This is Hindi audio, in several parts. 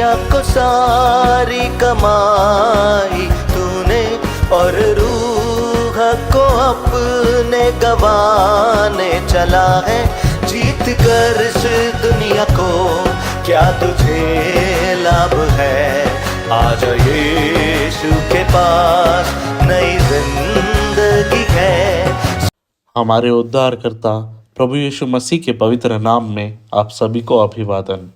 दुनिया को सारी कमाई तूने, और रूह को अपने गवाने चला है। जीत कर इस दुनिया को क्या तुझे लाभ है, आजा यीशु के पास नई जिंदगी है। हमारे उद्धारकर्ता प्रभु यीशु मसीह के पवित्र नाम में आप सभी को अभिवादन।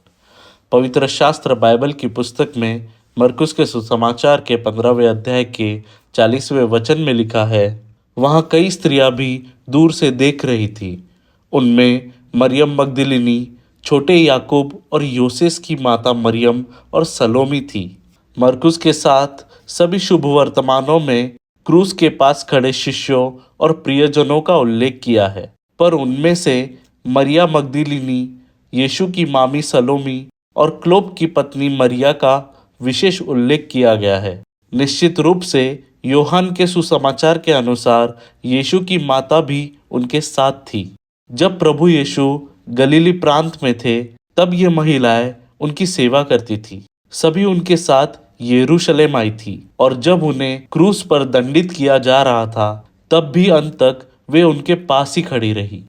पवित्र शास्त्र बाइबल की पुस्तक में मरकुस के सुसमाचार के 15वें अध्याय के 40वें वचन में लिखा है, वहाँ कई स्त्रियां भी दूर से देख रही थी। उनमें मरियम मगदलिनी, छोटे याकूब और योसेस की माता मरियम और सलोमी थी। मरकुस के साथ सभी शुभ वर्तमानों में क्रूस के पास खड़े शिष्यों और प्रियजनों का उल्लेख किया है, पर उनमें से मरिया मगदलिनी, यीशु की मामी सलोमी और क्लोप की पत्नी मरिया का विशेष उल्लेख किया गया है। निश्चित रूप से योहान के सुसमाचार के अनुसार यीशु की माता भी उनके साथ थी। जब प्रभु यीशु गलीली प्रांत में थे, तब ये महिलाएं उनकी सेवा करती थी। सभी उनके साथ यरूशलेम आई थी, और जब उन्हें क्रूस पर दंडित किया जा रहा था, तब भी अंत तक वे उनके पास ही खड़ी रही।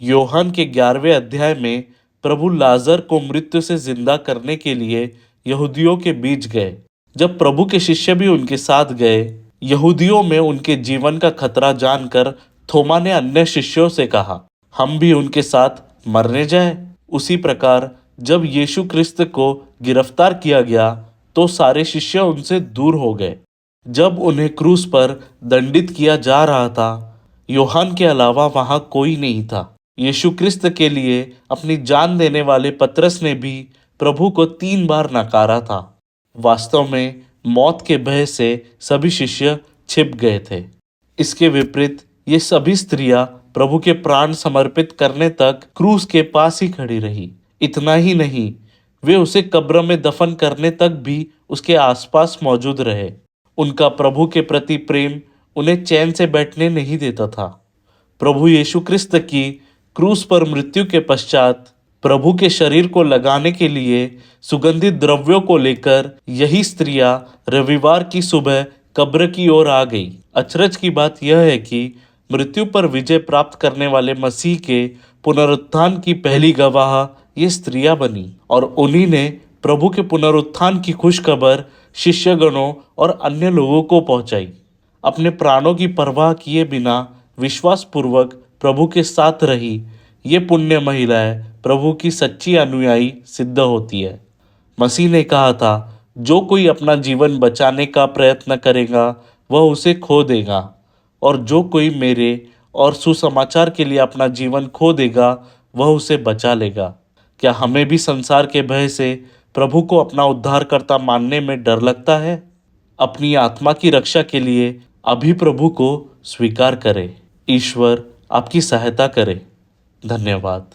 योहान के 11वें अध्याय में प्रभु लाजर को मृत्यु से जिंदा करने के लिए यहूदियों के बीच गए। जब प्रभु के शिष्य भी उनके साथ गए, यहूदियों में उनके जीवन का खतरा जानकर थोमा ने अन्य शिष्यों से कहा, हम भी उनके साथ मरने जाए। उसी प्रकार जब यीशु क्रिस्त को गिरफ्तार किया गया, तो सारे शिष्य उनसे दूर हो गए। जब उन्हें क्रूस पर दंडित किया जा रहा था, योहान के अलावा वहां कोई नहीं था। यीशु क्रिस्त के लिए अपनी जान देने वाले पतरस ने भी प्रभु को 3 बार नकारा था। वास्तव में मौत के भय से सभी शिष्य छिप गए थे। इसके विपरीत ये सभी स्त्रियां प्रभु के प्राण समर्पित करने तक क्रूस के पास ही खड़ी रही। इतना ही नहीं, वे उसे कब्र में दफन करने तक भी उसके आसपास मौजूद रहे। उनका प्रभु के प्रति प्रेम उन्हें चैन से बैठने नहीं देता था। प्रभु यीशु क्रिस्त की क्रूस पर मृत्यु के पश्चात प्रभु के शरीर को लगाने के लिए सुगंधित द्रव्यों को लेकर यही स्त्रियां रविवार की सुबह कब्र की ओर आ गई। अचरज की बात यह है कि मृत्यु पर विजय प्राप्त करने वाले मसीह के पुनरुत्थान की पहली गवाह ये स्त्रियां बनी, और उन्हीं ने प्रभु के पुनरुत्थान की खुशखबर शिष्यगणों और अन्य लोगों को पहुंचाई। अपने प्राणों की परवाह किए बिना विश्वास पूर्वक प्रभु के साथ रही ये पुण्य महिलाएं प्रभु की सच्ची अनुयायी सिद्ध होती है। मसीह ने कहा था, जो कोई अपना जीवन बचाने का प्रयत्न करेगा वह उसे खो देगा, और जो कोई मेरे और सुसमाचार के लिए अपना जीवन खो देगा वह उसे बचा लेगा। क्या हमें भी संसार के भय से प्रभु को अपना उद्धारकर्ता मानने में डर लगता है? अपनी आत्मा की रक्षा के लिए अभी प्रभु को स्वीकार करें। ईश्वर आपकी सहायता करे। धन्यवाद।